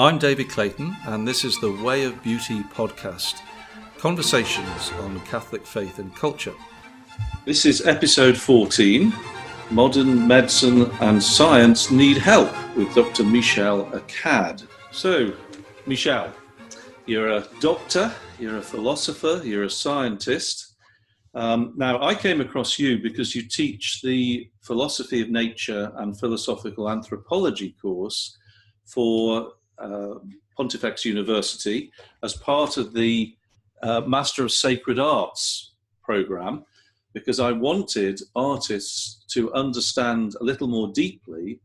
I'm David Clayton, and this is the Way of Beauty podcast, conversations on Catholic faith and culture. This is episode 14, Modern Medicine and Science Need Help, with Dr. Michel Akkad. So, Michel, you're a doctor, you're a philosopher, you're a scientist. Now, I came across you because you teach the Philosophy of Nature and Philosophical Anthropology course for Pontifex University as part of the Master of Sacred Arts program, because I wanted artists to understand a little more deeply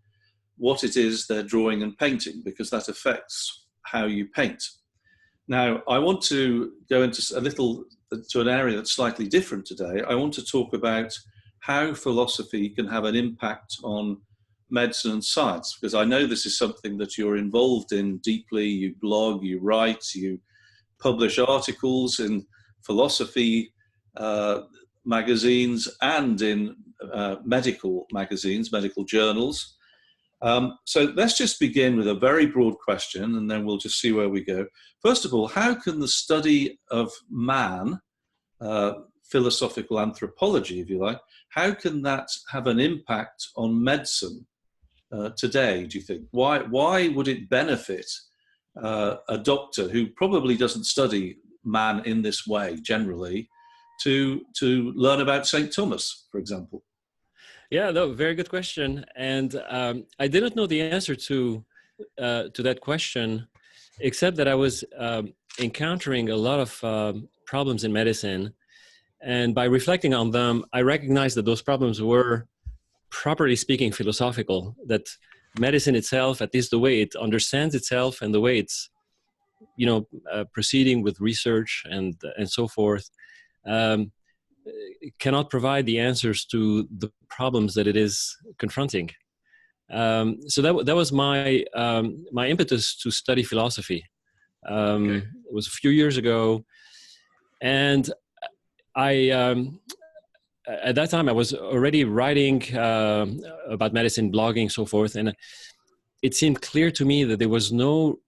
what it is they're drawing and painting, because that affects how you paint. Now, I want to go into an area that's slightly different today. I want to talk about how philosophy can have an impact on medicine and science, because I know this is something that you're involved in deeply. You blog, you write, you publish articles in philosophy magazines and in medical magazines, medical journals. So let's just begin with a very broad question, and then we'll just see where we go. First of all, how can the study of man, philosophical anthropology, if you like, how can that have an impact on medicine today, do you think? Why would it benefit a doctor who probably doesn't study man in this way generally to learn about St. Thomas, for example? Yeah, no, very good question. And I didn't know the answer to that question, except that I was encountering a lot of problems in medicine. And by reflecting on them, I recognized that those problems were, properly speaking, philosophical, that medicine itself, at least the way it understands itself and the way it's, proceeding with research and so forth, cannot provide the answers to the problems that it is confronting. So that was my impetus to study philosophy. It was a few years ago, and at that time, I was already writing about medicine, blogging, so forth, and it seemed clear to me that there was no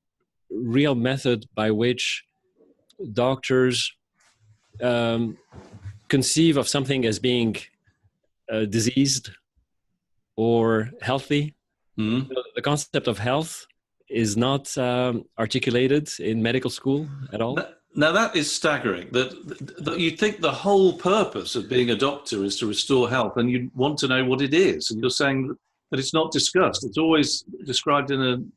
real method by which doctors conceive of something as being diseased or healthy. Mm-hmm. The concept of health is not articulated in medical school at all. Now that is staggering, that you'd think the whole purpose of being a doctor is to restore health, and you want to know what it is, and you're saying that it's not discussed. It's always described in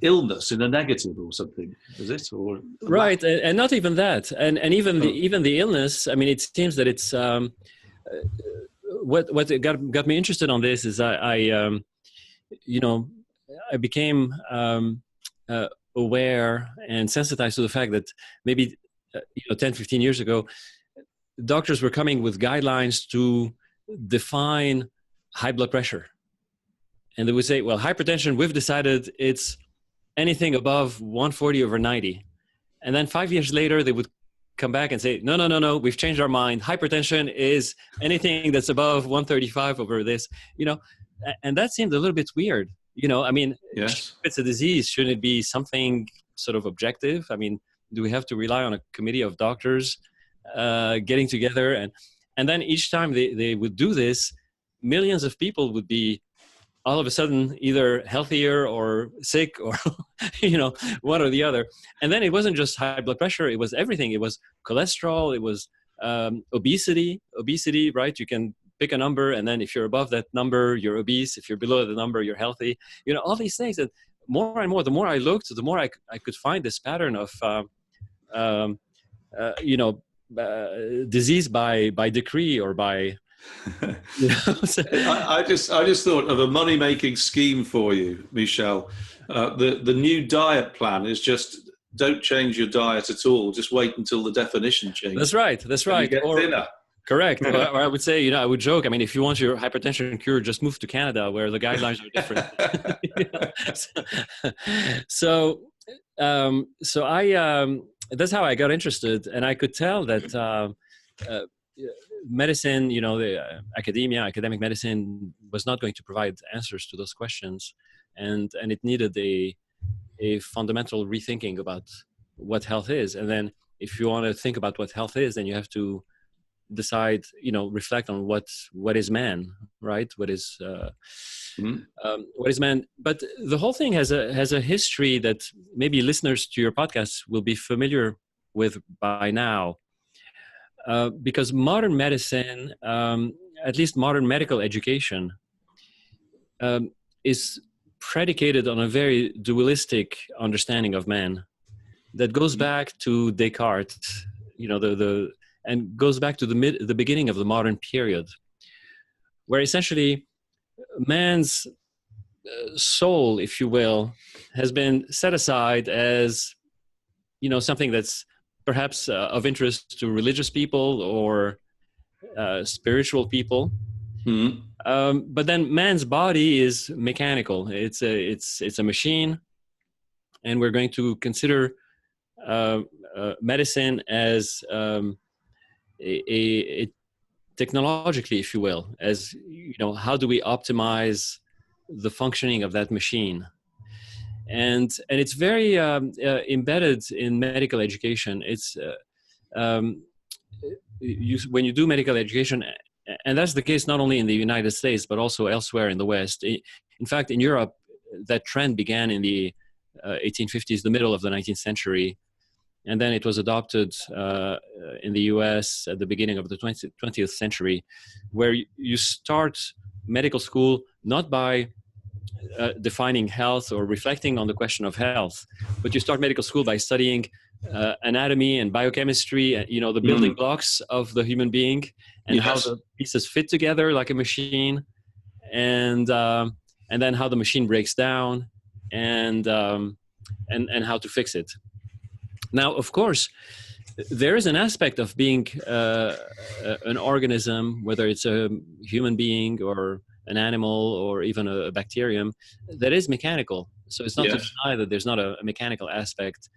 illness, in a negative or something, is it? Or right, and not even that, and even the illness. I mean, it seems that it's what got me interested on this is I became aware and sensitized to the fact that maybe 10, 15 years ago, doctors were coming with guidelines to define high blood pressure. And they would say, well, hypertension, we've decided it's anything above 140/90. And then 5 years later, they would come back and say, no, we've changed our mind. Hypertension is anything that's above 135/this, and that seemed a little bit weird. Yes. If it's a disease, shouldn't it be something sort of objective? I mean, do we have to rely on a committee of doctors getting together? And then each time they would do this, millions of people would be all of a sudden either healthier or sick or, one or the other. And then it wasn't just high blood pressure. It was everything. It was cholesterol. It was obesity, right? You can pick a number, and then if you're above that number, you're obese. If you're below the number, you're healthy. All these things. And more and more, the more I looked, the more I could find this pattern of, disease by decree or by. I just thought of a money-making scheme for you, Michel. The new diet plan is just don't change your diet at all. Just wait until the definition changes. That's right. You get thinner. Correct. Or I would say, I would joke, I mean, if you want your hypertension cured, just move to Canada where the guidelines are different. So I, that's how I got interested. And I could tell that medicine, the academic medicine was not going to provide answers to those questions. And it needed a a fundamental rethinking about what health is. And then if you want to think about what health is, then you have to decide, reflect on what is man, right? What is man? But the whole thing has a history that maybe listeners to your podcast will be familiar with by now, because modern medicine, at least modern medical education, is predicated on a very dualistic understanding of man that goes back to Descartes, and goes back to the beginning of the modern period, where essentially man's soul, if you will, has been set aside as, something that's perhaps of interest to religious people or spiritual people. But then man's body is mechanical. It's a machine, and we're going to consider medicine as a technologically, if you will, as how do we optimize the functioning of that machine? And it's very embedded in medical education. It's when you do medical education, and that's the case not only in the United States but also elsewhere in the West. In fact, in Europe, that trend began in the 1850s, the middle of the 19th century. And then it was adopted in the US at the beginning of the 20th century, where you start medical school not by defining health or reflecting on the question of health, but you start medical school by studying anatomy and biochemistry, the building blocks of the human being, and how the pieces fit together like a machine, and then how the machine breaks down, and how to fix it. Now, of course, there is an aspect of being an organism, whether it's a human being or an animal or even a bacterium, that is mechanical. So it's not to deny that there's not a mechanical aspect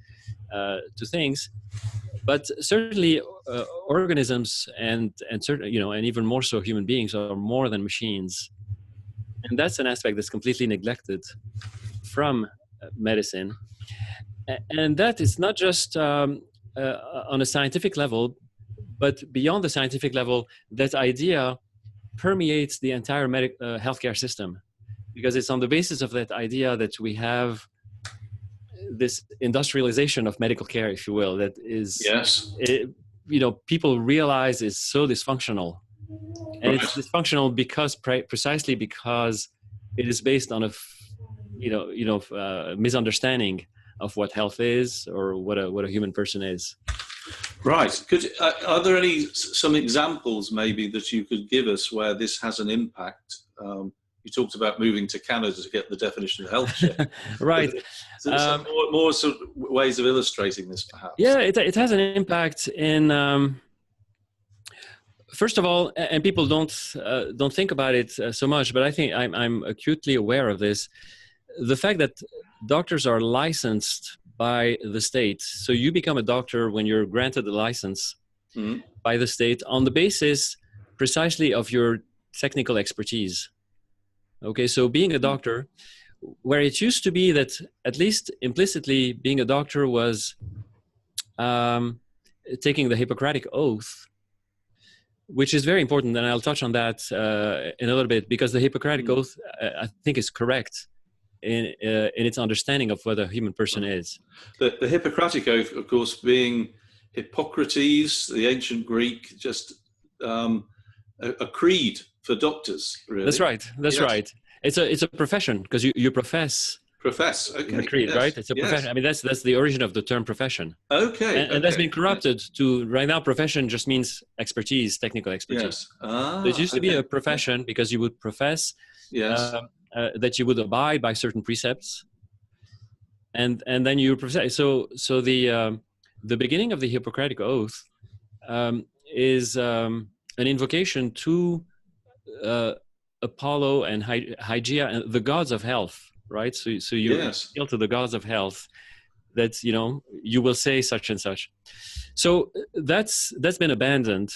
to things, but certainly organisms and certain, and even more so human beings are more than machines. And that's an aspect that's completely neglected from medicine. And that is not just on a scientific level, but beyond the scientific level, that idea permeates the entire healthcare system, because it's on the basis of that idea that we have this industrialization of medical care, if you will, that is, people realize is so dysfunctional. And it's dysfunctional because precisely because it is based on a misunderstanding of what health is or what a human person is. Right. Are there some examples maybe that you could give us where this has an impact? You talked about moving to Canada to get the definition of health check. Right. Some more sort of ways of illustrating this, perhaps. Yeah, it has an impact in. First of all, and people don't think about it so much, but I think I'm acutely aware of this. The fact that doctors are licensed by the state. So you become a doctor when you're granted a license by the state on the basis precisely of your technical expertise. Okay, so being a doctor, where it used to be that at least implicitly being a doctor was taking the Hippocratic Oath, which is very important, and I'll touch on that in a little bit, because the Hippocratic Oath, I think, is correct in its understanding of what a human person is. The Hippocratic Oath, of course, being Hippocrates, the ancient Greek, just a creed for doctors, really. That's right. That's right. It's a profession, because you profess. Profess, okay. The creed, right? It's a profession. I mean, that's the origin of the term profession. Okay. And that's been corrupted to, right now, profession just means expertise, technical expertise. So it used to be a profession because you would profess that you would abide by certain precepts, and then you profess. So the beginning of the Hippocratic Oath is an invocation to Apollo and Hygeia, and the gods of health. Right, so you appeal to the gods of health that you will say such and such. So that's been abandoned,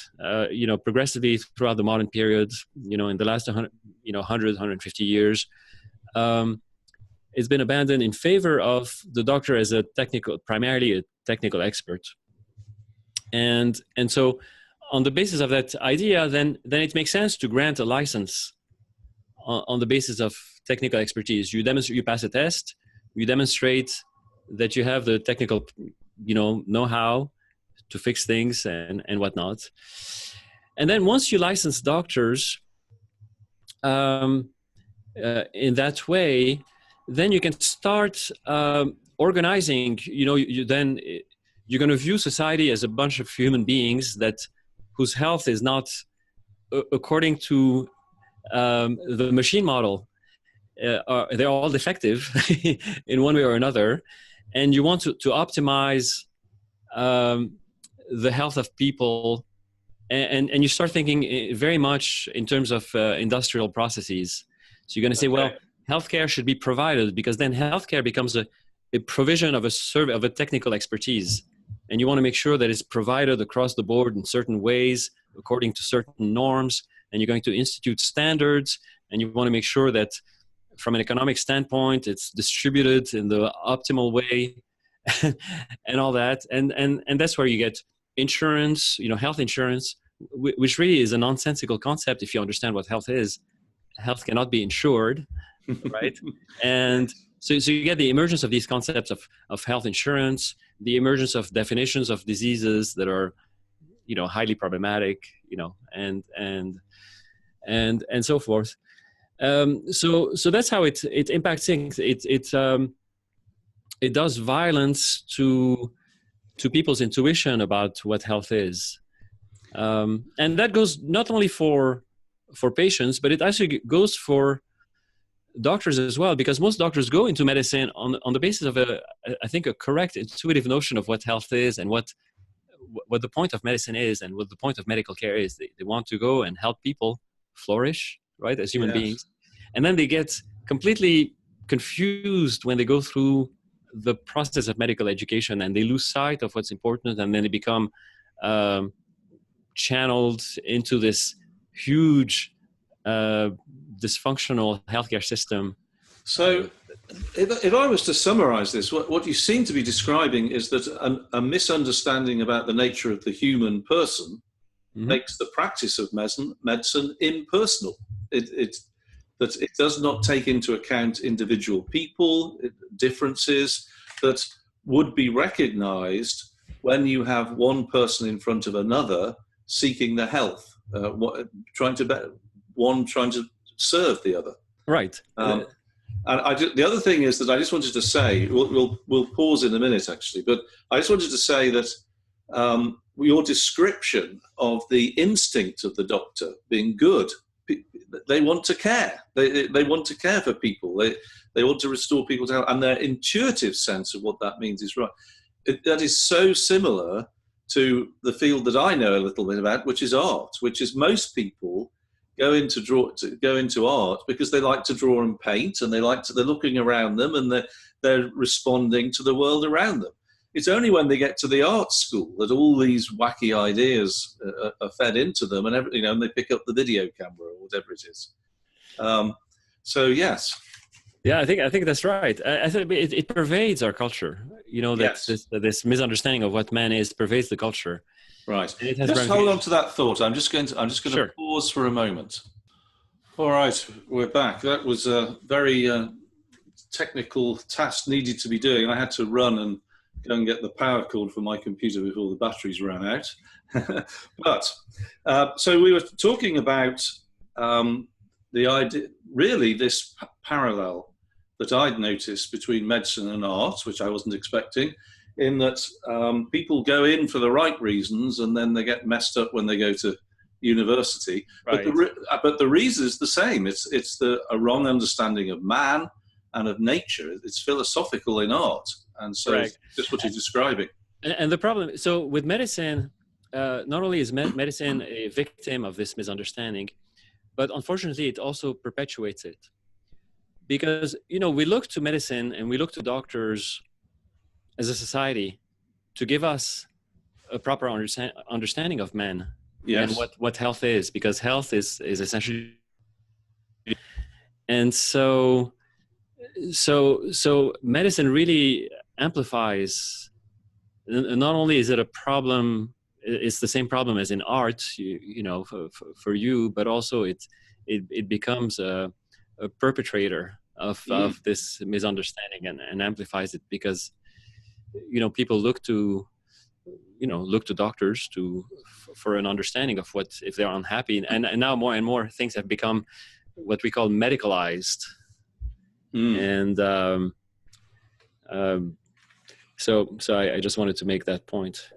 progressively throughout the modern period. In the last 100, 150 years, it's been abandoned in favor of the doctor as primarily a technical expert. And so on the basis of that idea, then it makes sense to grant a license on the basis of technical expertise. You pass a test, you demonstrate that you have the technical, know-how to fix things and whatnot. And then once you license doctors in that way, then you can start organizing. You're going to view society as a bunch of human beings whose health is not according to the machine model. They're all defective in one way or another, and you want to optimize the health of people, and you start thinking very much in terms of industrial processes. So you're going to say, well, healthcare should be provided, because then healthcare becomes a provision of a technical expertise, and you want to make sure that it's provided across the board in certain ways according to certain norms, and you're going to institute standards, and you want to make sure that from an economic standpoint it's distributed in the optimal way and all that, and that's where you get insurance, health insurance, which really is a nonsensical concept if you understand what health is. Health cannot be insured, right? And so you get the emergence of these concepts of health insurance, the emergence of definitions of diseases that are, highly problematic, and so forth. So that's how it impacts things. It does violence to people's intuition about what health is, and that goes not only for patients, but it actually goes for doctors as well, because most doctors go into medicine on the basis of a correct intuitive notion of what health is and what the point of medicine is and what the point of medical care is. They want to go and help people flourish, right, as human beings. And then they get completely confused when they go through the process of medical education, and they lose sight of what's important, and then they become channeled into this huge dysfunctional healthcare system. So if I was to summarize this, what you seem to be describing is that a misunderstanding about the nature of the human person makes the practice of medicine impersonal. That it does not take into account individual people, differences that would be recognized when you have one person in front of another seeking the health, trying to serve the other. Right. And the other thing is that I just wanted to say, we'll pause in a minute actually, but I just wanted to say that your description of the instinct of the doctor being good, they want to care. They want to care for people. They want to restore people to health, and their intuitive sense of what that means is right. That is so similar to the field that I know a little bit about, which is art, which is most people go into art because they like to draw and paint, and they're looking around them and they're responding to the world around them. It's only when they get to the art school that all these wacky ideas are fed into them, and and they pick up the video camera or whatever it is. So yes. Yeah, I think that's right. I think it pervades our culture. This misunderstanding of what man is pervades the culture. Right. Just hold on to that thought. I'm just going to pause for a moment. All right, we're back. That was a very technical task needed to be doing. I had to run and go and get the power cord for my computer before the batteries ran out. But so we were talking about the idea, really, this parallel that I'd noticed between medicine and art, which I wasn't expecting, in that people go in for the right reasons and then they get messed up when they go to university. Right. But the reason is the same. It's a wrong understanding of man and of nature. It's philosophical in art. And so just what you're describing. And the problem, so with medicine, not only is medicine a victim of this misunderstanding, but unfortunately it also perpetuates it. Because, we look to medicine and we look to doctors as a society to give us a proper understanding of man. Yes. And what health is, because health is essentially. And so So medicine really amplifies. Not only is it a problem, it's the same problem as in art, for you, but also it becomes a perpetrator of this misunderstanding and amplifies it, because people look to doctors for an understanding of what if they're unhappy, and now more and more things have become what we call medicalized. And so I just wanted to make that point.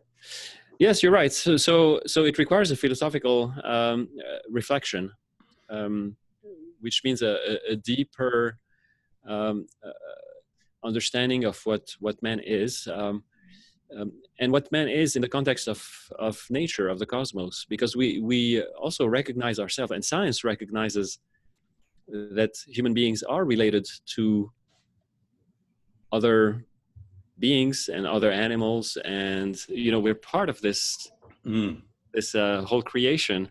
Yes, you're right. So it requires a philosophical reflection, which means a deeper understanding of what man is, and what man is in the context of nature, of the cosmos, because we also recognize ourselves, and science recognizes that human beings are related to other beings and other animals, and we're part of this whole creation,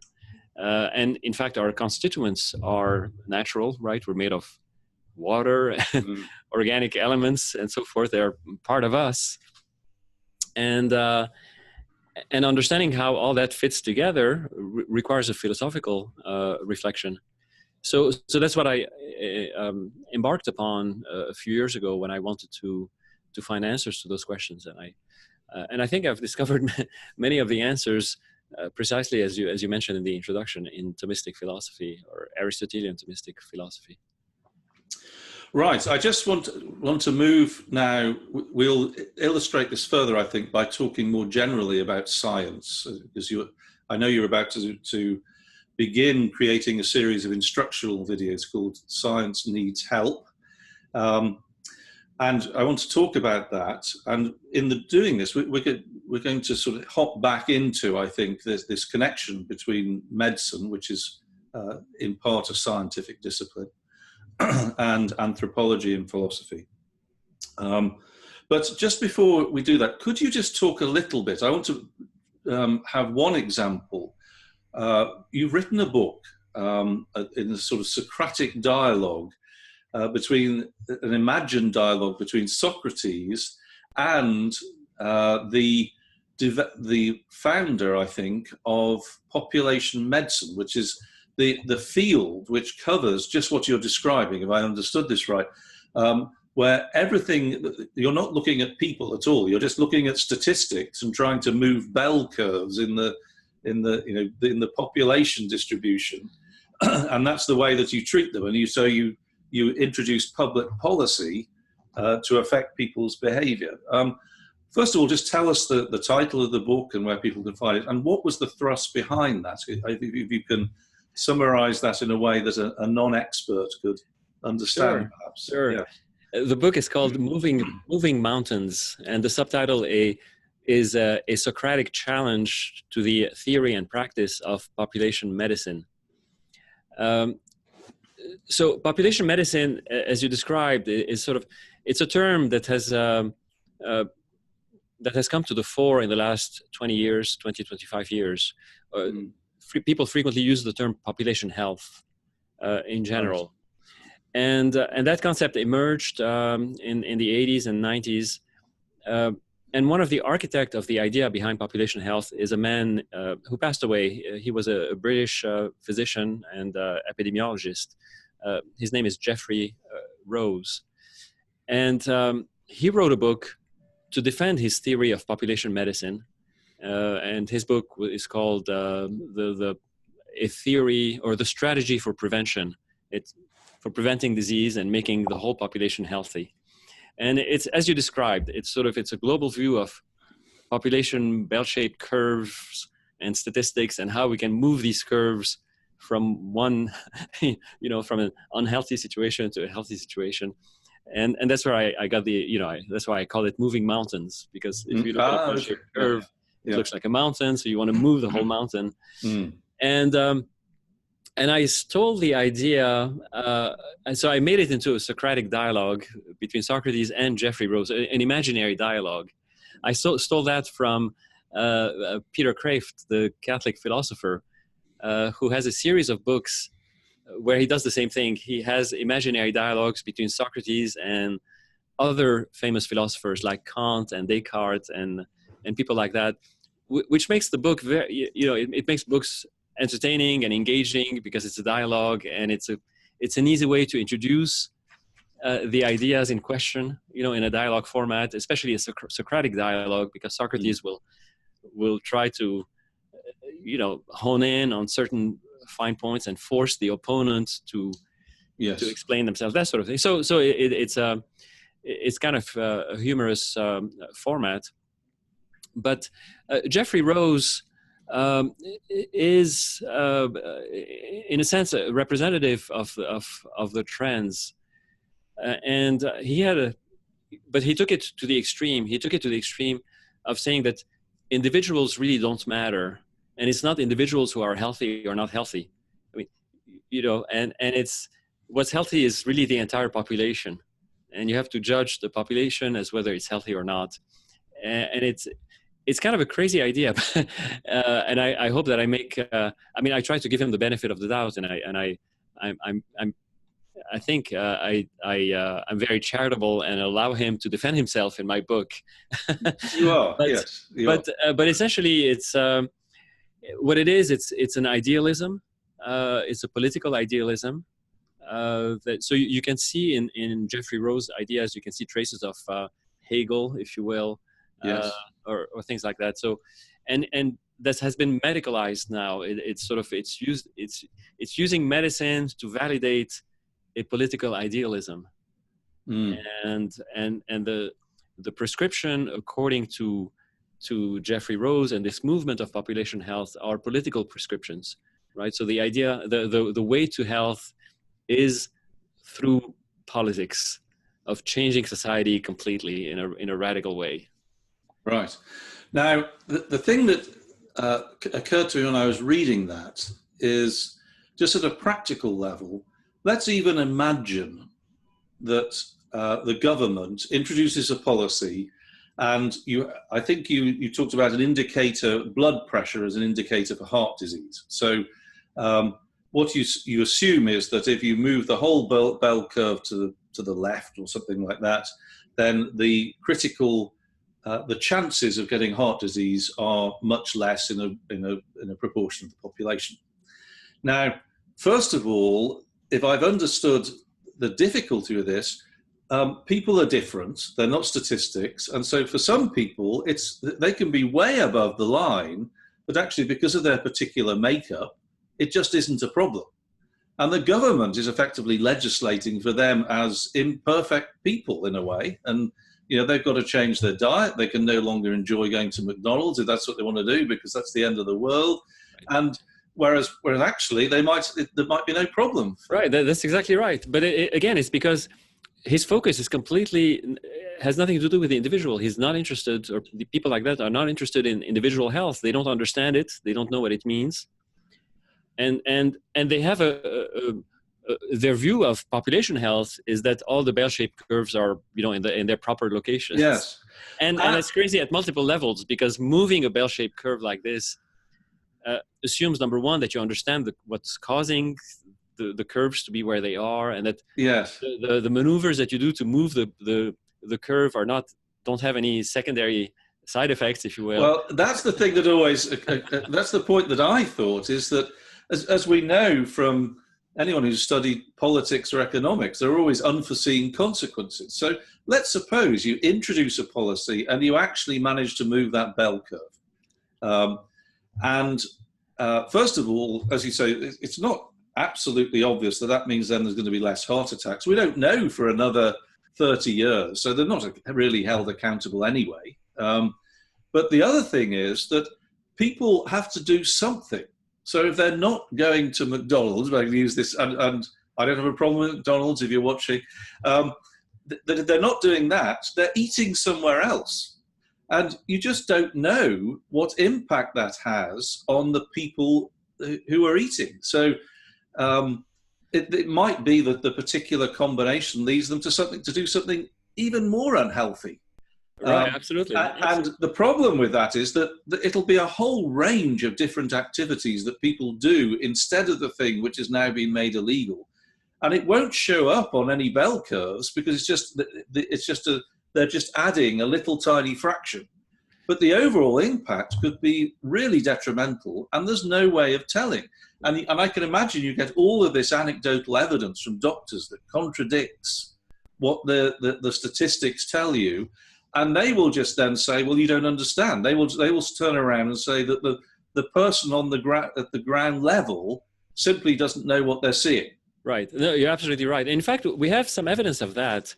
and in fact our constituents are natural, right? We're made of water and organic elements and so forth. They're part of us, and understanding how all that fits together requires a philosophical reflection. So that's what I embarked upon a few years ago when I wanted to find answers to those questions, and I think I've discovered many of the answers precisely as you mentioned in the introduction, in Thomistic philosophy, or Aristotelian Thomistic philosophy. Right. I just want to move now. We'll illustrate this further, I think, by talking more generally about science, because I know you're about to begin creating a series of instructional videos called Science Needs Help. And I want to talk about that. And in doing this, we're going to sort of hop back into, I think, this connection between medicine, which is in part a scientific discipline, and anthropology and philosophy. But just before we do that, could you just talk a little bit? I want to have one example. You've written a book in a sort of Socratic dialogue, between an imagined dialogue between Socrates and the founder, I think, of population medicine, which is the field which covers just what you're describing, if I understood this right, where everything, you're not looking at people at all, you're just looking at statistics and trying to move bell curves in the population distribution, and that's the way that you treat them, and you introduce public policy to affect people's behavior. First of all, just tell us the title of the book and where people can find it, and what was the thrust behind that? If you can summarize that in a way that a non-expert could understand, sure, perhaps. Sure. Yeah. The book is called Moving Mountains, and the subtitle is a Socratic challenge to the theory and practice of population medicine. So population medicine, as you described, is it's a term that has come to the fore in the last 25 years. People frequently use the term population health in general. And that concept emerged in the 80s and 90s. And one of the architects of the idea behind population health is a man who passed away. He was a British physician and epidemiologist. His name is Geoffrey Rose. And he wrote a book to defend his theory of population medicine. And his book is called A Theory, or the Strategy for Prevention. It's for preventing disease and making the whole population healthy. And it's, as you described, it's a global view of population bell-shaped curves and statistics, and how we can move these curves from one, from an unhealthy situation to a healthy situation. And that's where I got that's why I call it moving mountains, because if you look at a bell-shaped curve, it looks like a mountain, so you want to move the whole mountain. And I stole the idea, and so I made it into a Socratic dialogue between Socrates and Geoffrey Rose, an imaginary dialogue. I stole that from Peter Kreeft, the Catholic philosopher, who has a series of books where he does the same thing. He has imaginary dialogues between Socrates and other famous philosophers like Kant and Descartes and people like that, which makes the book very, it makes books entertaining and engaging because it's a dialogue, and it's an easy way to introduce the ideas in question, in a dialogue format, especially a Socratic dialogue, because Socrates will try to, hone in on certain fine points and force the opponent to explain themselves, that sort of thing. So it's kind of a humorous format. But Jeffrey Rose is, in a sense, a representative of the trends, and but he took it to the extreme. He took it to the extreme of saying that individuals really don't matter, and it's not individuals who are healthy or not healthy. I mean, and it's what's healthy is really the entire population, and you have to judge the population as whether it's healthy or not. And it's kind of a crazy idea, and I hope that I make. I try to give him the benefit of the doubt, and I think I'm very charitable and allow him to defend himself in my book. You are, yes. But essentially, it's what it is. It's an idealism. It's a political idealism. So you can see in Jeffrey Rose's ideas, you can see traces of Hegel, if you will. Yes. Or things like that. So, and that has been medicalized now. It's using medicine to validate a political idealism, and the prescription, according to Jeffrey Rose and this movement of population health, are political prescriptions, right? So the idea, the way to health is through politics, of changing society completely in a radical way. Right. Now, the thing that occurred to me when I was reading that is, just at a practical level, let's even imagine that the government introduces a policy, and I think you talked about an indicator, blood pressure as an indicator for heart disease. So what you assume is that if you move the whole bell curve to the left or something like that, then the chances of getting heart disease are much less in a proportion of the population. Now, first of all, if I've understood the difficulty of this, people are different. They're not statistics, and so for some people, they can be way above the line, but actually because of their particular makeup, it just isn't a problem. And the government is effectively legislating for them as imperfect people in a way, and they've got to change their diet. They can no longer enjoy going to McDonald's if that's what they want to do, because that's the end of the world. And whereas actually there might be no problem. Right, that's exactly right. But again, it's because his focus is has nothing to do with the individual. He's not interested, or the people like that are not interested in individual health. They don't understand it. They don't know what it means. And they have their view of population health is that all the bell-shaped curves are, in their proper locations. Yes. And it's crazy at multiple levels, because moving a bell-shaped curve like this assumes, number one, that you understand what's causing the curves to be where they are, and that the maneuvers that you do to move the curve don't have any secondary side effects, if you will. Well, that's the thing that always, that's the point that I thought, is that as we know from anyone who's studied politics or economics, there are always unforeseen consequences. So let's suppose you introduce a policy and you actually manage to move that bell curve. First of all, as you say, it's not absolutely obvious that means then there's going to be less heart attacks. We don't know for another 30 years, so they're not really held accountable anyway. But the other thing is that people have to do something. So if they're not going to McDonald's, I can use this, and I don't have a problem with McDonald's if you're watching, that they're not doing that, they're eating somewhere else. And you just don't know what impact that has on the people who are eating. So it might be that the particular combination leads them to do something even more unhealthy. Right, absolutely. And the problem with that is that it'll be a whole range of different activities that people do instead of the thing which has now been made illegal. And it won't show up on any bell curves because they're just adding a little tiny fraction. But the overall impact could be really detrimental, and there's no way of telling. And I can imagine you get all of this anecdotal evidence from doctors that contradicts what the statistics tell you, and they will just then say, well, you don't understand. They will turn around and say that the person on at the ground level simply doesn't know what they're seeing. Right. No, you're absolutely right. In fact, we have some evidence of that.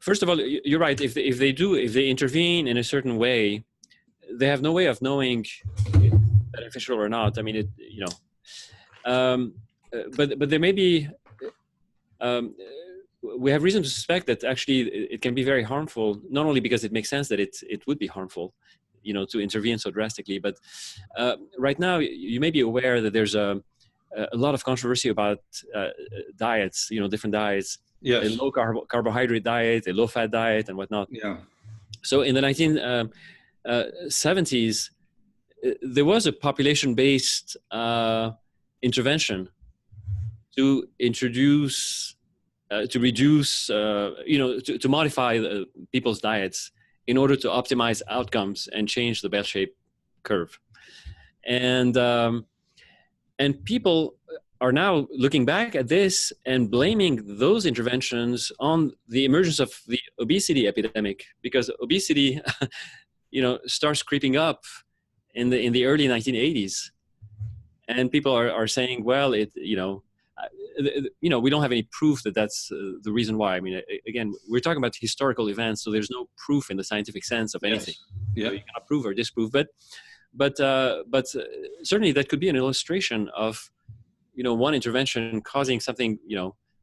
First of all, you're right. If they intervene in a certain way, they have no way of knowing if it's beneficial or not. I mean, but there may be. We have reason to suspect that actually it can be very harmful. Not only because it makes sense that it would be harmful, to intervene so drastically, but right now you may be aware that there's a lot of controversy about diets. Different diets. Yes. A low carbohydrate diet, a low fat diet, and whatnot. Yeah. So in the 1970s, there was a population-based intervention to introduce, to reduce, to modify people's diets in order to optimize outcomes and change the bell-shaped curve. And people are now looking back at this and blaming those interventions on the emergence of the obesity epidemic, because obesity, starts creeping up in the early 1980s, and people are saying, well, we don't have any proof that that's the reason why. I mean, again, we're talking about historical events, so there's no proof in the scientific sense of anything. Yes. Yeah. You cannot prove or disprove, but certainly that could be an illustration of one intervention causing something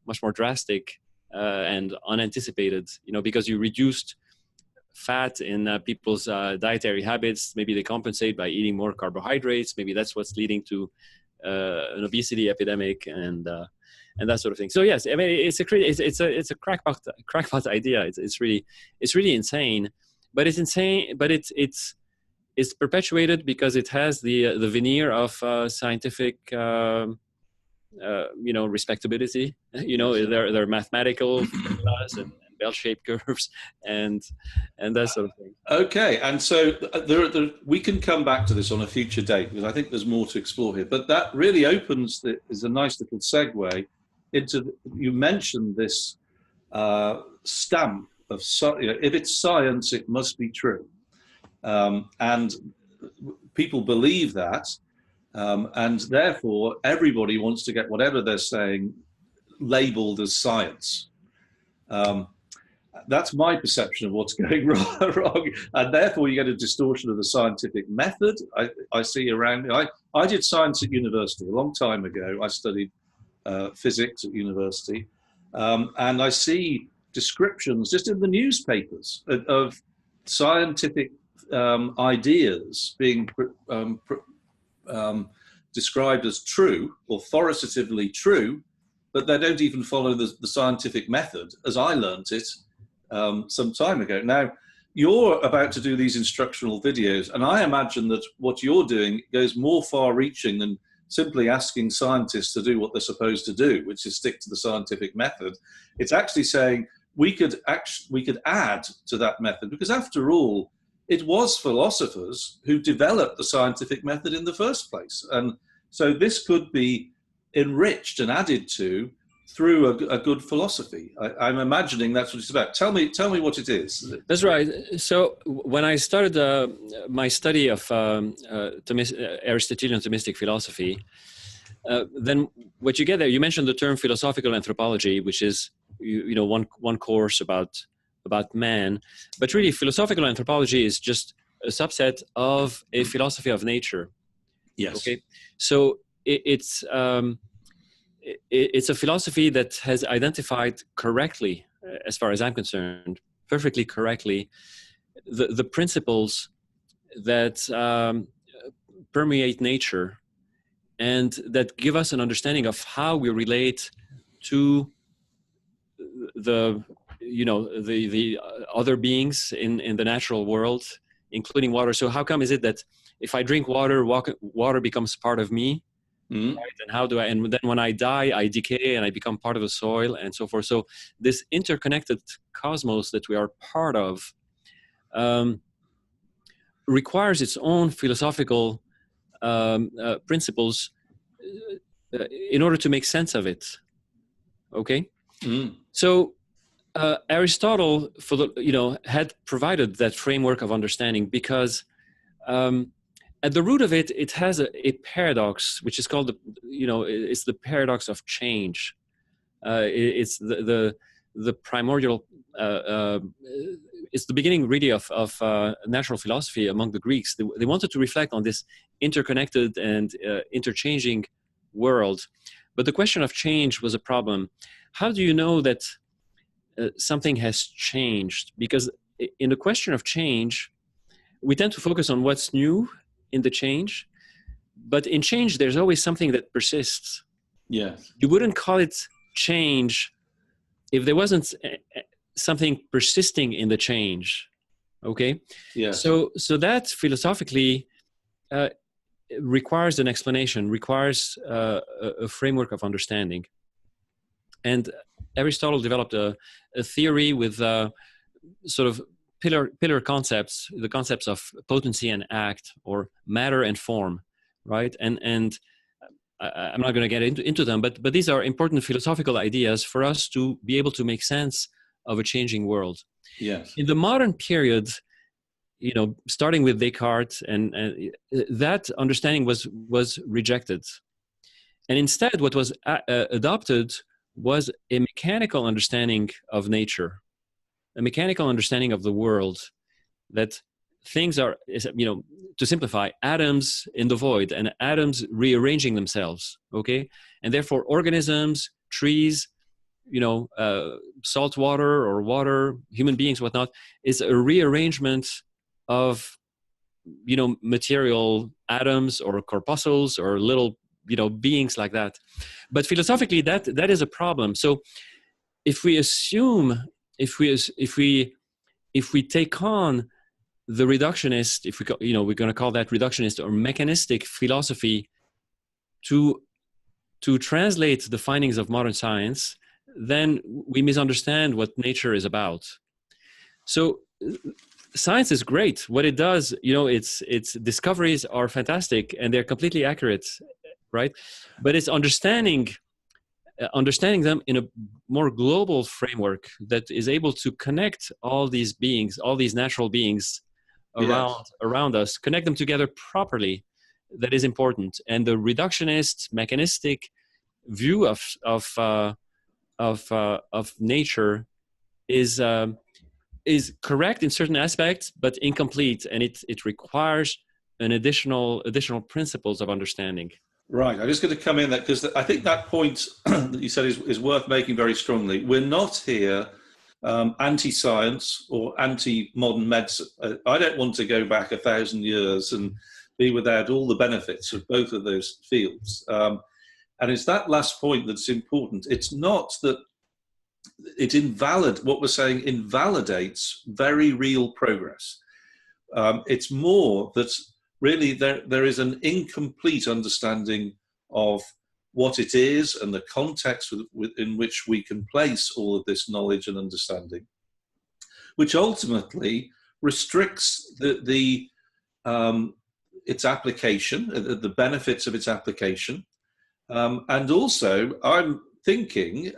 much more drastic and unanticipated, because you reduced fat in people's dietary habits. Maybe they compensate by eating more carbohydrates. Maybe that's what's leading to an obesity epidemic and that sort of thing. So yes, I mean it's a crackpot idea. It's really insane, but it's insane. But it's perpetuated because it has the veneer of scientific. Respectability. They're mathematical formulas and bell-shaped curves and that sort of thing. Okay, and so we can come back to this on a future date because I think there's more to explore here. But that really is a nice little segue into. You mentioned this stamp of if it's science, it must be true, and people believe that. And therefore, everybody wants to get whatever they're saying labeled as science. That's my perception of what's going wrong. And therefore, you get a distortion of the scientific method. I see around me. I did science at university a long time ago. I studied physics at university. And I see descriptions just in the newspapers of scientific ideas being described as true, authoritatively true, but they don't even follow the scientific method as I learnt it some time ago. Now, you're about to do these instructional videos, and I imagine that what you're doing goes more far-reaching than simply asking scientists to do what they're supposed to do, which is stick to the scientific method. It's actually saying we could add to that method, because after all, it was philosophers who developed the scientific method in the first place. And so this could be enriched and added to through a good philosophy. I'm imagining that's what it's about. Tell me what it is. That's right. So when I started my study of Aristotelian Thomistic philosophy, then what you get there, you mentioned the term philosophical anthropology, which is one course about man, but really philosophical anthropology is just a subset of a philosophy of nature. Yes. Okay. So it's a philosophy that has identified correctly, as far as I'm concerned, perfectly correctly, the principles that permeate nature and that give us an understanding of how we relate to the the other beings in the natural world, including water. So how come is it that if I drink water, water becomes part of me, right? And how do I? And then when I die, I decay and I become part of the soil and so forth. So this interconnected cosmos that we are part of requires its own philosophical principles in order to make sense of it. Okay, so Aristotle, had provided that framework of understanding because at the root of it, it has a paradox, which is called it's the paradox of change. It's the primordial. It's the beginning, really, of natural philosophy among the Greeks. They wanted to reflect on this interconnected and interchanging world, but the question of change was a problem. How do you know that something has changed? Because in the question of change, we tend to focus on what's new in the change, but in change, there's always something that persists. Yeah, you wouldn't call it change if there wasn't something persisting in the change. Okay. yeah. So that philosophically requires an explanation, requires a framework of understanding. And Aristotle developed a theory with sort of pillar concepts, the concepts of potency and act, or matter and form, right? And I'm not going to get into them, but these are important philosophical ideas for us to be able to make sense of a changing world. Yes. In the modern period, starting with Descartes, and that understanding was rejected, and instead, what was adopted was a mechanical understanding of nature, a mechanical understanding of the world, that things are, to simplify, atoms in the void and atoms rearranging themselves, okay? And therefore organisms, trees, salt water or water, human beings, whatnot, is a rearrangement of, material atoms or corpuscles or little, beings like that. But philosophically, that is a problem. So if we assume, if we take on the reductionist, we're going to call that reductionist or mechanistic philosophy to translate the findings of modern science, then we misunderstand what nature is about. So science is great. What it does, its discoveries are fantastic and they're completely accurate, right? But it's understanding them in a more global framework that is able to connect all these beings, all these natural beings around us, connect them together properly. That is important. And the reductionist, mechanistic view of nature is correct in certain aspects, but incomplete, and it requires an additional principles of understanding. Right. I'm just going to come in that because I think that point that you said is worth making very strongly. We're not here anti-science or anti-modern medicine. I don't want to go back 1,000 years and be without all the benefits of both of those fields. And it's that last point that's important. It's not that what we're saying invalidates very real progress. It's more that really there is an incomplete understanding of what it is and the context in which we can place all of this knowledge and understanding, which ultimately restricts its application, the benefits of its application. And also, I'm thinking,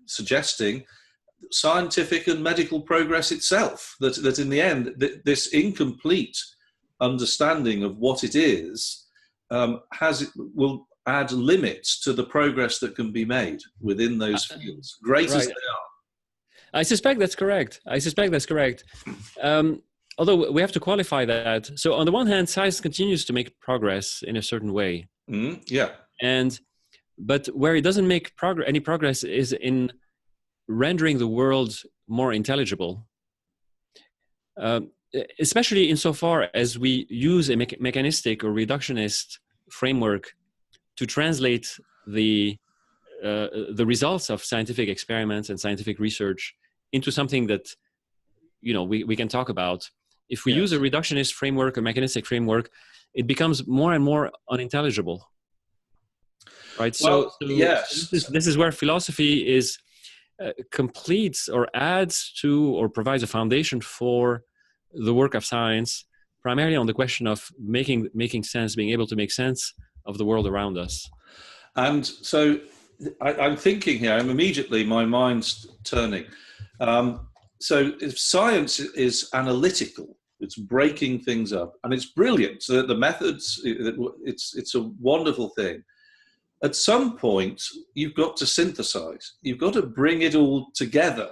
suggesting scientific and medical progress itself, that in the end, this incomplete understanding of what it is will add limits to the progress that can be made within those fields, great as they are. I suspect that's correct. Although we have to qualify that. So on the one hand, science continues to make progress in a certain way. Yeah. But where it doesn't make any progress is in rendering the world more intelligible. Especially insofar as we use a mechanistic or reductionist framework to translate the results of scientific experiments and scientific research into something that, we can talk about. If we Yes. use a reductionist framework, a mechanistic framework, it becomes more and more unintelligible. Right. Well, So yes. this is where philosophy is completes or adds to or provides a foundation for the work of science, primarily on the question of making sense, being able to make sense of the world around us. And so I'm thinking here, my mind's turning. So if science is analytical, it's breaking things up, and it's brilliant. So the methods, it's a wonderful thing. At some point, you've got to synthesize. You've got to bring it all together.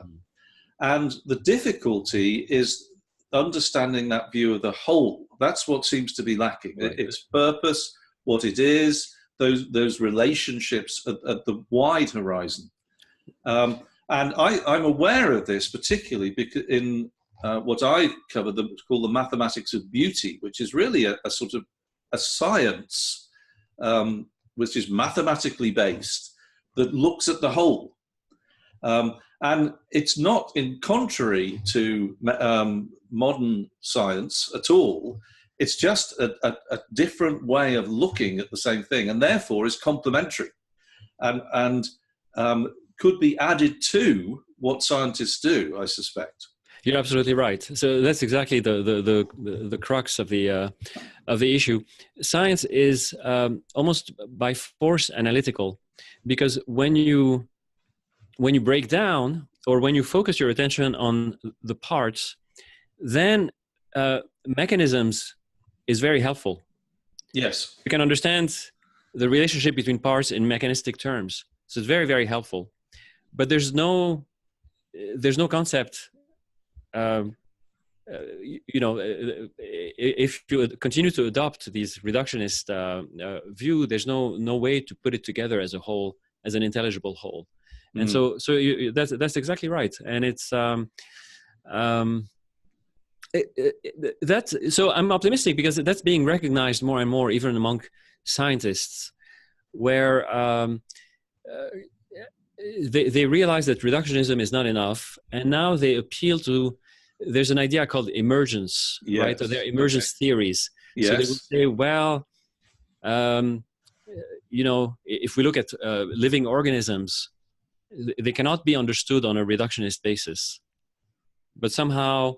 And the difficulty is understanding that view of the whole. That's what seems to be lacking. Right. Its purpose, what it is, those relationships at the wide horizon. And I'm aware of this particularly because in what I covered, called the mathematics of beauty, which is really a sort of a science which is mathematically based, that looks at the whole. And it's not in contrary to modern science at all. It's just a different way of looking at the same thing, and therefore is complementary and could be added to what scientists do, I suspect. You're absolutely right. So that's exactly the crux of the issue. Science is almost by force analytical, because when you break down or when you focus your attention on the parts, then mechanisms is very helpful. Yes. You can understand the relationship between parts in mechanistic terms. So it's very, very helpful. But there's no concept. If you continue to adopt these reductionist view, there's no way to put it together as a whole, as an intelligible whole. And so that's exactly right. And it's so I'm optimistic because that's being recognized more and more, even among scientists, where they realize that reductionism is not enough, and now they appeal to. There's an idea called emergence, yes. Right? So there are emergence theories. Yes. So they would say, well, if we look at living organisms, they cannot be understood on a reductionist basis. But somehow,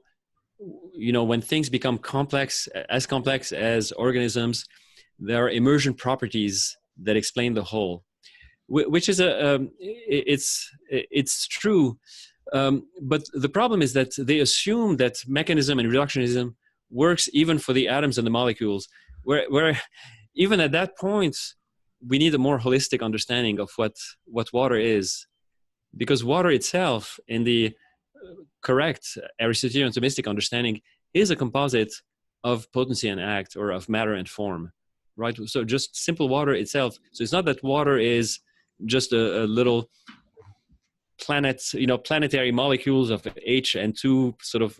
when things become complex as organisms, there are emergent properties that explain the whole, which is it's true. But the problem is that they assume that mechanism and reductionism works even for the atoms and the molecules, where even at that point, we need a more holistic understanding of what water is. Because water itself, in the correct Aristotelian Thomistic understanding, is a composite of potency and act, or of matter and form, right? So just simple water itself. So it's not that water is just a little planets, planetary molecules of H and 2 sort of,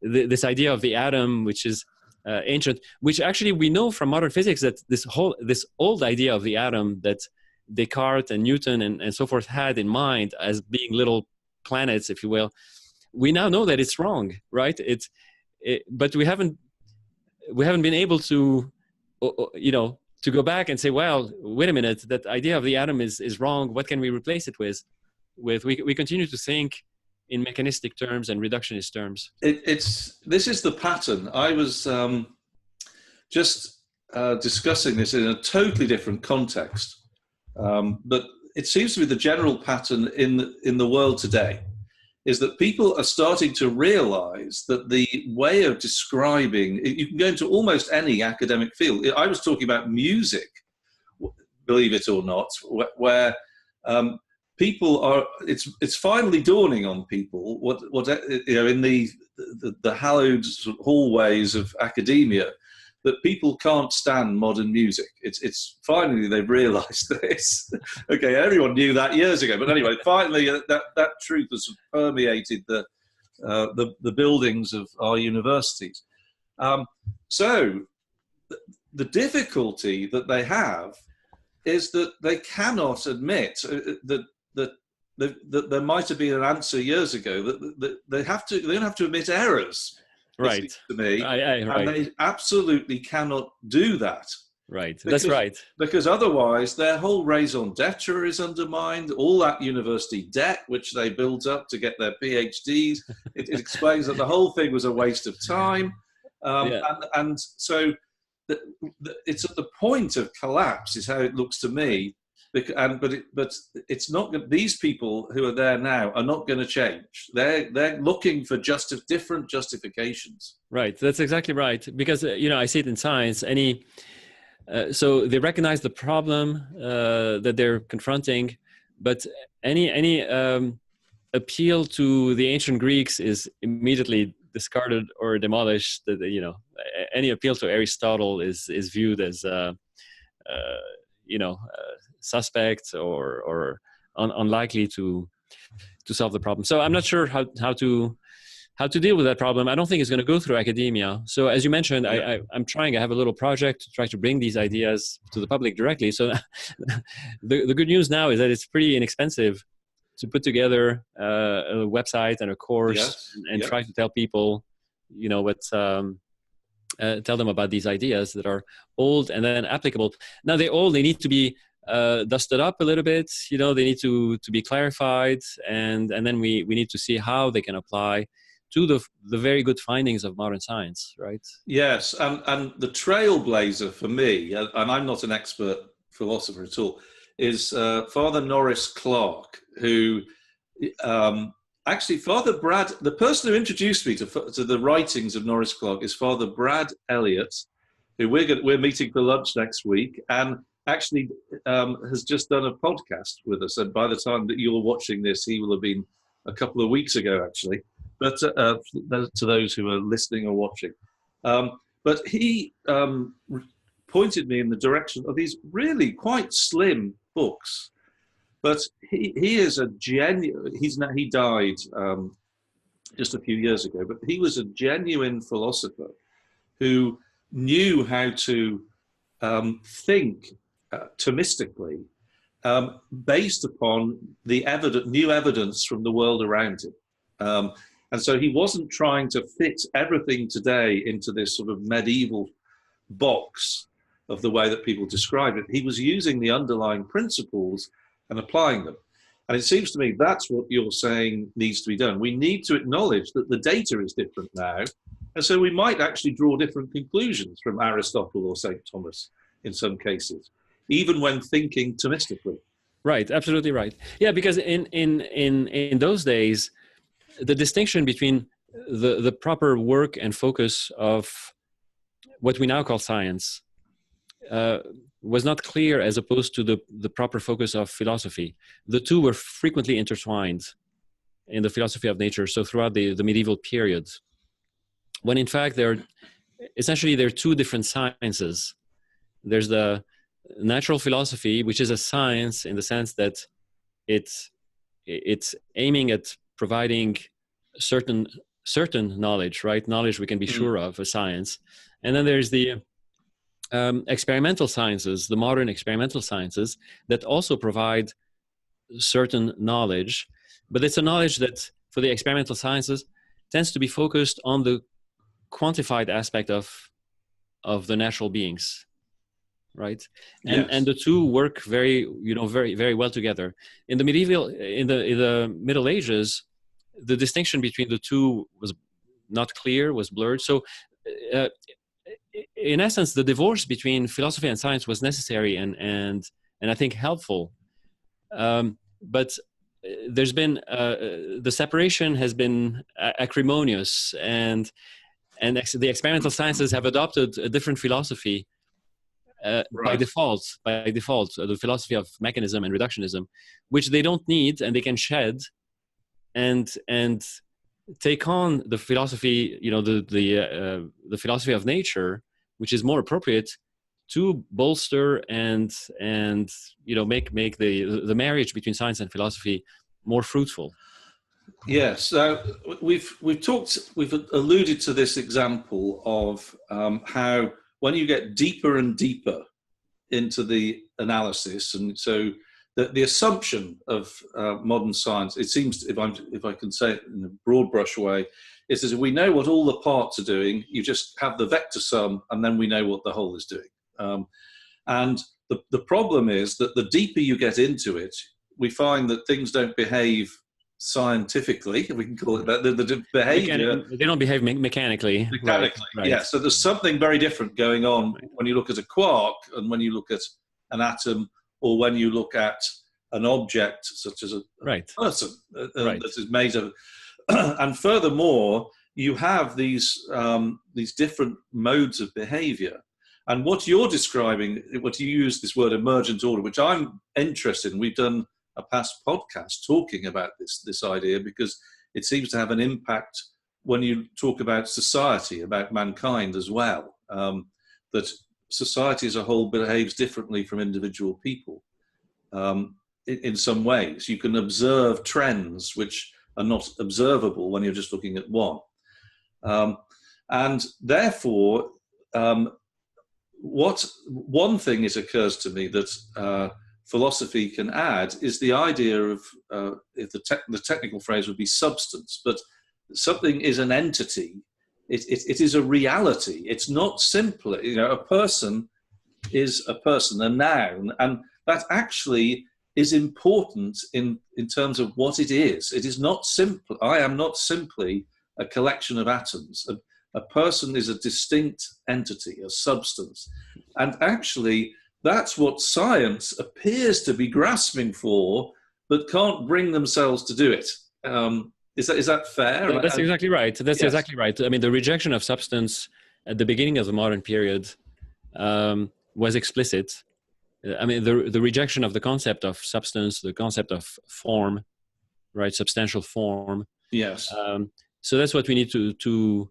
this idea of the atom, which is ancient, which actually we know from modern physics that this old idea of the atom that Descartes and Newton and so forth had in mind as being little planets, if you will, we now know that it's wrong, right? But we haven't been able to, to go back and say, well, wait a minute, that idea of the atom is wrong. What can we replace it with? We continue to think in mechanistic terms and reductionist terms. This is the pattern. I was just discussing this in a totally different context. But it seems to be the general pattern in the world today, is that people are starting to realize that the way of describing, you can go into almost any academic field. I was talking about music, believe it or not, where people are, it's finally dawning on people what in the hallowed hallways of academia, that people can't stand modern music. It's finally they've realised this. Okay, everyone knew that years ago, but anyway, finally that truth has permeated the buildings of our universities. So the difficulty that they have is that they cannot admit that there might have been an answer years ago that they don't have to admit errors. Right. To me, right. And they absolutely cannot do that. Right. That's right. Because otherwise, their whole raison d'etre is undermined. All that university debt which they built up to get their PhDs, it explains that the whole thing was a waste of time. And so it's at the point of collapse, is how it looks to me. But it's not. These people who are there now are not going to change. They're looking for different justifications. Right. That's exactly right. Because I see it in science. So they recognize the problem that they're confronting, but any appeal to the ancient Greeks is immediately discarded or demolished. Any appeal to Aristotle is viewed as suspect or unlikely to solve the problem. So I'm not sure how to deal with that problem. I don't think it's going to go through academia. So as you mentioned, I have a little project to try to bring these ideas to the public directly. So the good news now is that it's pretty inexpensive to put together a website and a course and try to tell people, tell them about these ideas that are old and then applicable. Now they're old, they need to be dusted up a little bit, they need to be clarified, and then we need to see how they can apply to the very good findings of modern science, right? Yes, and the trailblazer for me, and I'm not an expert philosopher at all, is Father Norris Clarke, who actually Father Brad, the person who introduced me to the writings of Norris Clarke is Father Brad Elliott, who we're meeting for lunch next week, and actually has just done a podcast with us. And by the time that you're watching this, he will have been a couple of weeks ago, actually. But to those who are listening or watching, but he pointed me in the direction of these really quite slim books. But he is a genuine. He died just a few years ago, but he was a genuine philosopher who knew how to think Thomistically based upon the new evidence from the world around him. And so he wasn't trying to fit everything today into this sort of medieval box of the way that people describe it. He was using the underlying principles and applying them. And it seems to me that's what you're saying needs to be done. We need to acknowledge that the data is different now. And so we might actually draw different conclusions from Aristotle or St. Thomas in some cases, even when thinking Thomistically. Right, absolutely right. Yeah, because in those days, the distinction between the proper work and focus of what we now call science was not clear, as opposed to the proper focus of philosophy. The two were frequently intertwined in the philosophy of nature, so throughout the medieval period, when in fact there are two different sciences. There's the natural philosophy, which is a science in the sense that it's aiming at providing certain knowledge, right? Knowledge we can be sure of, a science. And then there's the experimental sciences, the modern experimental sciences, that also provide certain knowledge, but it's a knowledge that for the experimental sciences tends to be focused on the quantified aspect of the natural beings, right? And the two work very very well together. In the Middle Ages, the distinction between the two was not clear, was blurred. So in essence, the divorce between philosophy and science was necessary and I think helpful. But there's been the separation has been acrimonious, and the experimental sciences have adopted a different philosophy by default, the philosophy of mechanism and reductionism, which they don't need and they can shed and take on the philosophy, the philosophy of nature, which is more appropriate to bolster and make the marriage between science and philosophy more fruitful. Yes, we've alluded to this example of how when you get deeper and deeper into the analysis, and so the assumption of modern science, it seems, if I can say it in a broad brush way, is that we know what all the parts are doing. You just have the vector sum, and then we know what the whole is doing. And the problem is that the deeper you get into it, we find that things don't behave scientifically, if we can call it that. The behavior, they don't behave mechanically. Right. Yeah. So there's something very different going on when you look at a quark and when you look at an atom, or when you look at an object such as a person that is made of. And furthermore, you have these different modes of behavior. And what you're describing, what you use this word emergent order, which I'm interested in. We've done a past podcast talking about this idea, because it seems to have an impact when you talk about society, about mankind as well, that society as a whole behaves differently from individual people in some ways. You can observe trends which are not observable when you're just looking at one. And therefore, one thing occurs to me that philosophy can add is the idea of, if the technical phrase would be substance, but something is an entity. It is a reality. It's not simply, a person is a person, a noun, and that actually is important in terms of what it is. It is not simple. I am not simply a collection of atoms. A person is a distinct entity, a substance. And actually, that's what science appears to be grasping for, but can't bring themselves to do it. Is that fair? No, that's exactly right. That's exactly right. I mean, the rejection of substance at the beginning of the modern period was explicit. I mean, the rejection of the concept of substance, the concept of form, right? Substantial form. Yes. So that's what we need to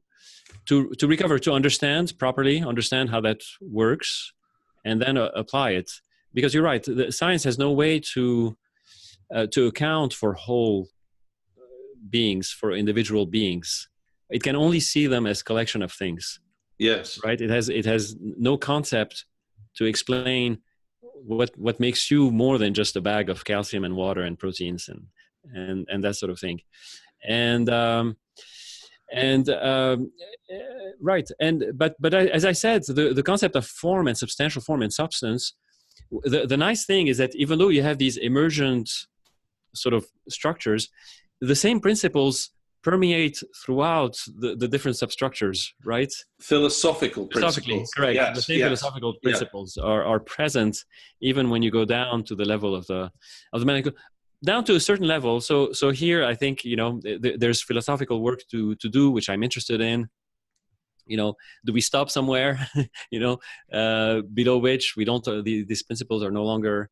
recover, to understand properly, understand how that works, and then apply it. Because you're right, science has no way to account for whole beings, for individual beings. It can only see them as collection of things. Yes. Right. It has no concept to explain what makes you more than just a bag of calcium and water and proteins and that sort of thing. Right. But as I said, the concept of form and substantial form and substance, the nice thing is that even though you have these emergent sort of structures, the same principles permeate throughout the different substructures, right? Philosophical principles. Correct. Yes, the same philosophical principles are present even when you go down to the level of the molecule, down to a certain level. So here I think there's philosophical work to do, which I'm interested in. Do we stop somewhere? Below which we don't. These principles are no longer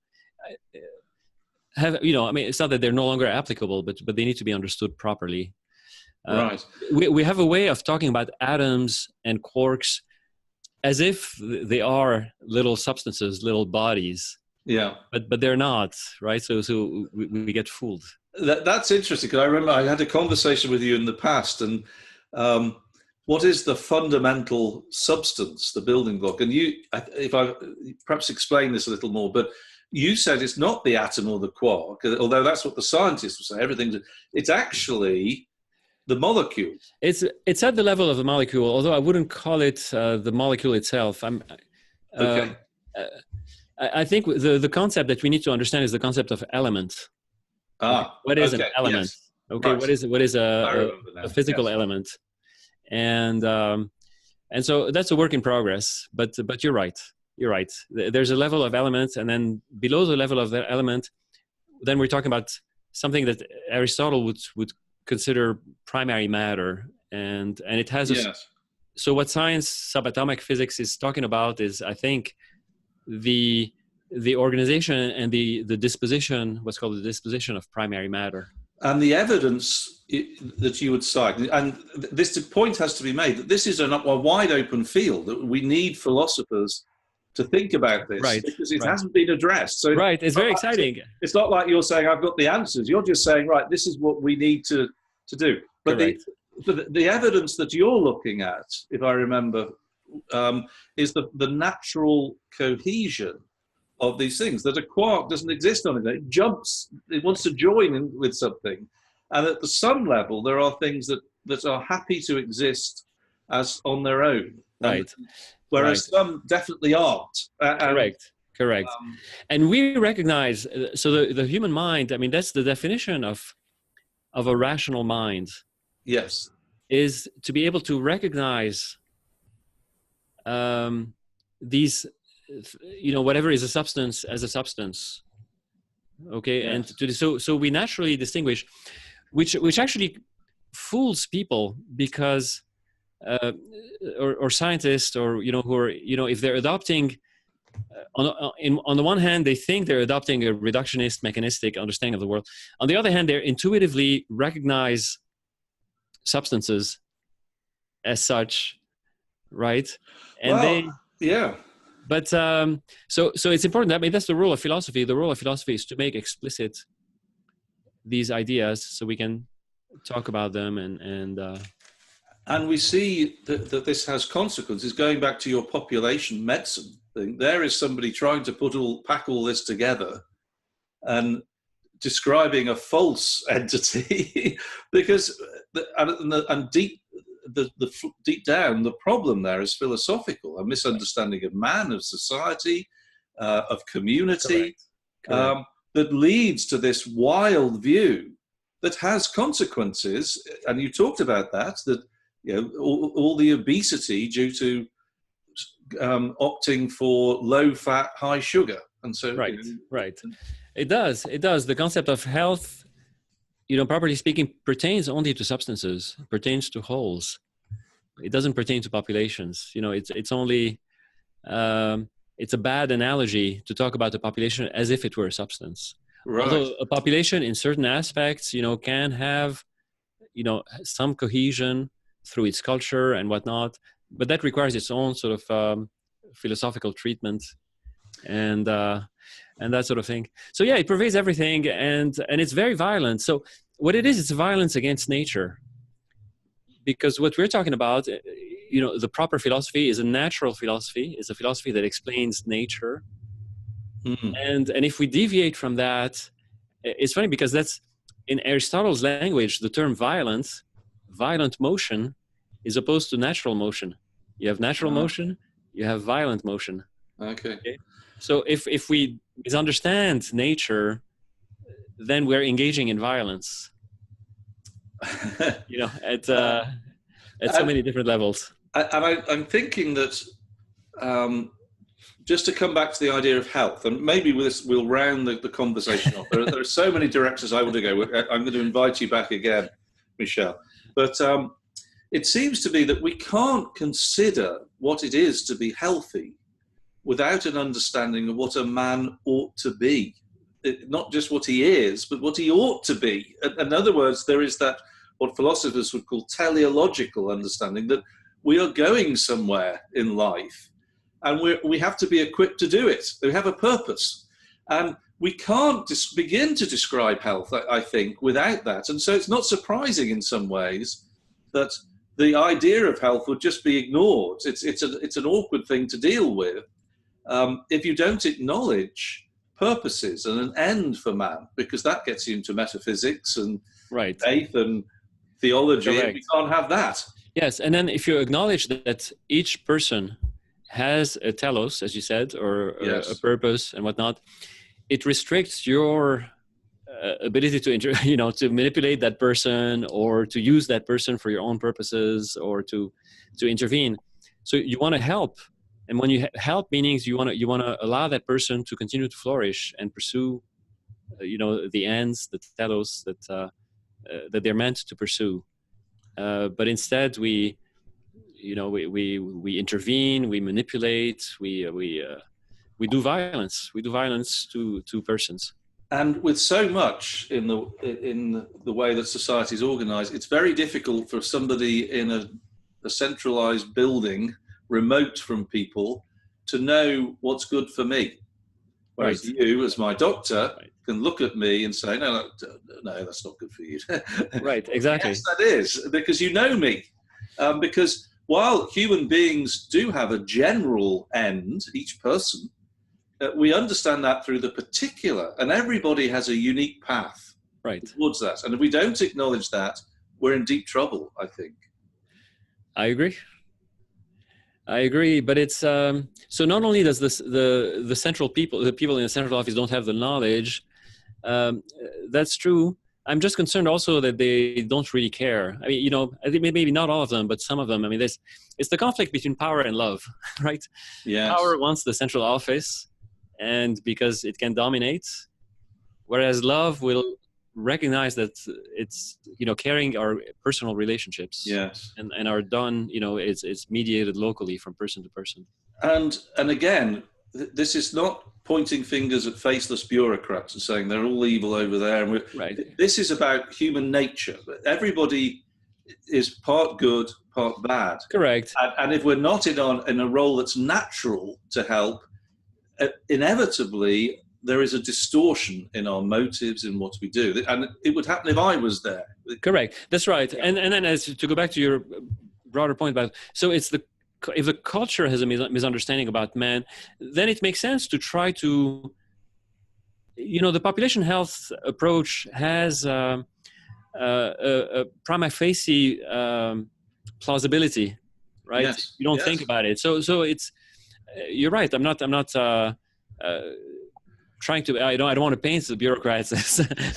have. I mean, it's not that they're no longer applicable, but they need to be understood properly. Right. We have a way of talking about atoms and quarks as if they are little substances, little bodies. Yeah. But they're not, right? So we get fooled. That's interesting, because I remember I had a conversation with you in the past, and what is the fundamental substance, the building block? And if I perhaps explain this a little more, but you said it's not the atom or the quark, although that's what the scientists would say. It's actually the molecule. It's at the level of the molecule, although I wouldn't call it the molecule itself. Okay. I think the concept that we need to understand is the concept of element. What is an element? Yes. Okay, right. What is a physical element? And so that's a work in progress. But you're right. You're right. There's a level of elements, and then below the level of that element, then we're talking about something that Aristotle would consider primary matter, and it has so what science subatomic physics is talking about is, I think, the organization and the disposition, what's called the disposition of primary matter. And the evidence that you would cite, and this point has to be made, that this is a wide open field, that we need philosophers to think about this, right, because it hasn't been addressed. So right, it's very exciting. It's not like you're saying, I've got the answers. You're just saying, right, this is what we need to do. But the evidence that you're looking at, if I remember, is the natural cohesion of these things, that a quark doesn't exist on it. It jumps, it wants to join in with something. And at the some level, there are things that are happy to exist as on their own. Right. Whereas some definitely aren't. Correct. And we recognize, so the human mind, I mean, that's the definition of a rational mind. Yes. Is to be able to recognize these, whatever is a substance as a substance. Okay. Yes. And so we naturally distinguish, which actually fools people, because or scientists, or who are, if they're adopting on the one hand, they think they're adopting a reductionist mechanistic understanding of the world. On the other hand, they intuitively recognize substances as such, right? And but so it's important. I mean, that's the rule of philosophy. The rule of philosophy is to make explicit these ideas so we can talk about them, and we see that this has consequences. Going back to your population medicine thing, there is somebody trying to pack all this together and describing a false entity because deep down the problem there is philosophical, a misunderstanding of man, of society, of community. Correct. That leads to this wild view that has consequences, and you talked about that all the obesity due to opting for low fat, high sugar, and so right. It does. The concept of health, properly speaking, pertains only to substances, pertains to wholes. It doesn't pertain to populations. It's only, it's a bad analogy to talk about the population as if it were a substance. Right. Although a population in certain aspects, can have, some cohesion through its culture and whatnot, but that requires its own sort of philosophical treatment and that sort of thing. So yeah, it pervades everything, and it's very violent. So what it is, it's violence against nature. Because what we're talking about, the proper philosophy is a natural philosophy, is a philosophy that explains nature. Mm-hmm. And if we deviate from that, it's funny because that's, in Aristotle's language, the term violent motion is opposed to natural motion. You have natural motion, you have violent motion. Okay. So if we misunderstand nature, then we're engaging in violence. At so many different levels. And I'm thinking that just to come back to the idea of health, and maybe we'll round the conversation off. There are so many directions I want to go. I'm going to invite you back again, Michel. But it seems to be that we can't consider what it is to be healthy without an understanding of what a man ought to be. Not just what he is, but what he ought to be. In other words, there is that, what philosophers would call teleological understanding, that we are going somewhere in life and we have to be equipped to do it. We have a purpose. And we can't begin to describe health, I think, without that. And so it's not surprising in some ways that the idea of health would just be ignored. It's an awkward thing to deal with if you don't acknowledge purposes and an end for man, because that gets you into metaphysics and faith and theology. And we can't have that. Yes, and then if you acknowledge that each person has a telos, as you said, or a purpose and whatnot, it restricts your ability to to manipulate that person or to use that person for your own purposes or to intervene. So you want to help. And when you help, meanings you want to allow that person to continue to flourish and pursue, the ends, the telos that they're meant to pursue. But instead, we intervene, we manipulate, we do violence. We do violence to persons. And with so much in the way that society is organized, it's very difficult for somebody in a centralized building, remote from people, to know what's good for me. Whereas you, as my doctor, can look at me and say, no, that's not good for you. Right, exactly. Yes, that is, because you know me. Because while human beings do have a general end, each person, we understand that through the particular, and everybody has a unique path towards that. And if we don't acknowledge that, we're in deep trouble, I think. I agree, but it's so not only does the central people, the people in the central office don't have the knowledge. That's true. I'm just concerned also that they don't really care. I mean, I think maybe not all of them, but some of them. I mean, it's the conflict between power and love, right? Yes. Power wants the central office, and because it can dominate, whereas love will recognize that it's caring our personal relationships. Yes. And are done. It's mediated locally from person to person. And again, this is not pointing fingers at faceless bureaucrats and saying they're all evil over there. And this is about human nature. Everybody is part good, part bad. Correct. And if we're not in a role that's natural to help, inevitably there is a distortion in our motives in what we do. And it would happen if I was there. Correct. That's right. And then to go back to your broader point about, so it's if the culture has a misunderstanding about man, then it makes sense to try to, the population health approach has a prima facie plausibility, right? Yes. You don't think about it. So it's, you're right. I'm not trying to, I don't want to paint the bureaucrats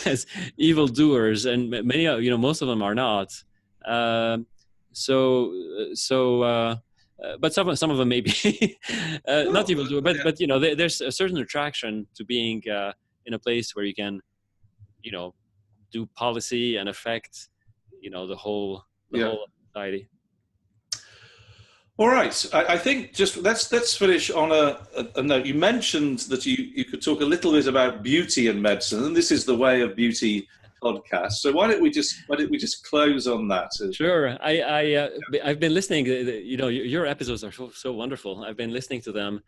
as evildoers, and many, most of them are not. But some of them may be not evildoers, but there's a certain attraction to being in a place where you can, do policy and affect, the whole society. All right. I think just let's finish on a note. You mentioned that you could talk a little bit about beauty and medicine, and this is the Way of Beauty podcast. So why don't we just close on that? Sure. I've been listening. Your episodes are so wonderful. I've been listening to them.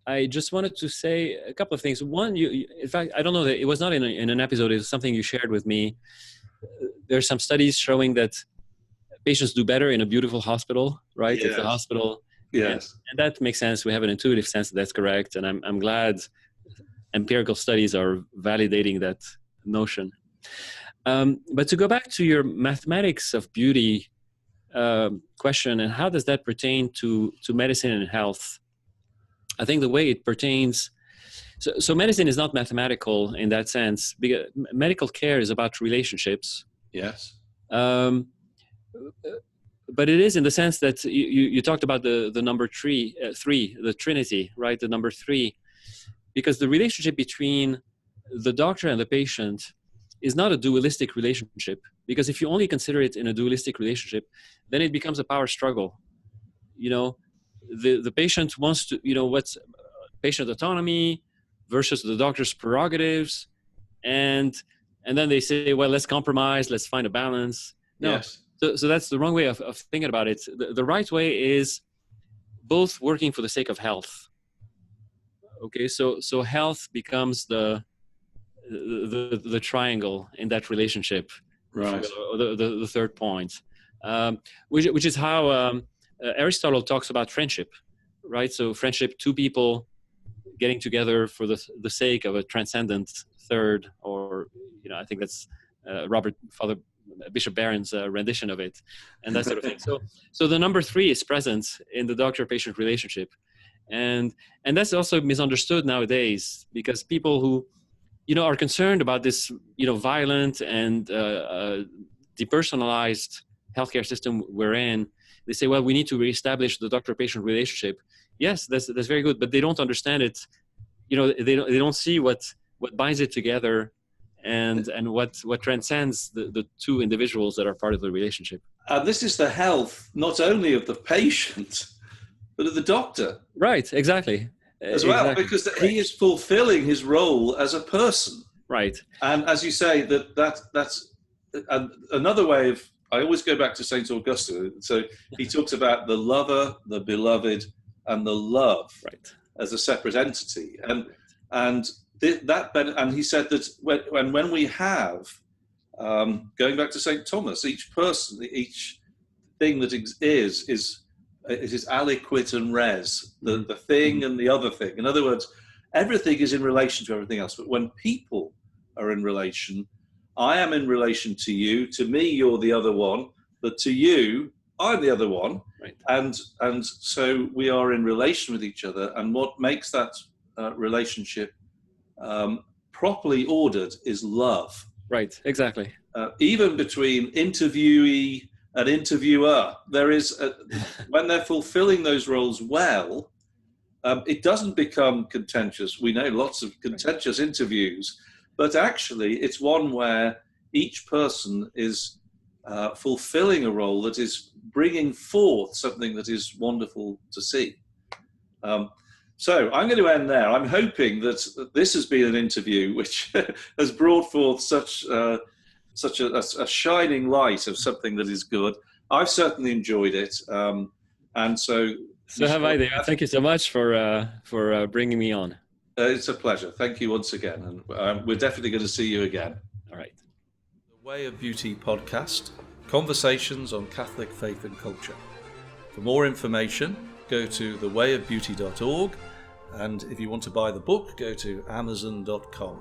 I just wanted to say a couple of things. One, in fact, I don't know that it was not in an episode. It was something you shared with me. There's some studies showing that patients do better in a beautiful hospital, right? Yes. It's a hospital. Yes. And that makes sense. We have an intuitive sense that that's correct. And I'm glad empirical studies are validating that notion. But to go back to your mathematics of beauty question, and how does that pertain to medicine and health? I think the way it pertains, so medicine is not mathematical in that sense, because medical care is about relationships. Yes. But it is in the sense that you talked about the number three, the Trinity, right? The number three, because the relationship between the doctor and the patient is not a dualistic relationship. Because if you only consider it in a dualistic relationship, then it becomes a power struggle. The patient wants to, what's patient autonomy versus the doctor's prerogatives, and then they say, well, let's compromise, let's find a balance. No. Yes. So that's the wrong way of thinking about it. The right way is both working for the sake of health. Okay, so health becomes the triangle in that relationship, right? The third point, which is how Aristotle talks about friendship, right? So friendship, two people getting together for the sake of a transcendent third, or I think that's Father Bishop Barron's rendition of it, and that sort of thing. So the number three is present in the doctor-patient relationship, and that's also misunderstood nowadays, because people who are concerned about this violent and depersonalized healthcare system we're in, they say, well, we need to reestablish the doctor-patient relationship. Yes, that's very good, but they don't understand it. They don't see what binds it together, and what transcends the two individuals that are part of the relationship. And this is the health not only of the patient, but of the doctor. Right, exactly. As well, because he is fulfilling his role as a person. Right. And as you say, that's another way of, I always go back to St. Augustine. So he talks about the lover, the beloved, and the love as a separate entity. And he said that when we have, going back to St. Thomas, each person, each thing that is it is aliquid and res, the thing and the other thing. In other words, everything is in relation to everything else. But when people are in relation, I am in relation to you. To me, you're the other one. But to you, I'm the other one. Right. And so we are in relation with each other. And what makes that relationship properly ordered is love. Right, exactly. Even between interviewee and interviewer, there is, when they're fulfilling those roles well, it doesn't become contentious. We know lots of contentious interviews, but actually it's one where each person is fulfilling a role that is bringing forth something that is wonderful to see. So I'm going to end there. I'm hoping that this has been an interview which has brought forth such a shining light of something that is good. I've certainly enjoyed it, and so have I, David. Thank you so much for bringing me on. It's a pleasure. Thank you once again, and we're definitely going to see you again. All right. The Way of Beauty podcast, conversations on Catholic faith and culture. For more information, go to thewayofbeauty.org, and if you want to buy the book, go to amazon.com.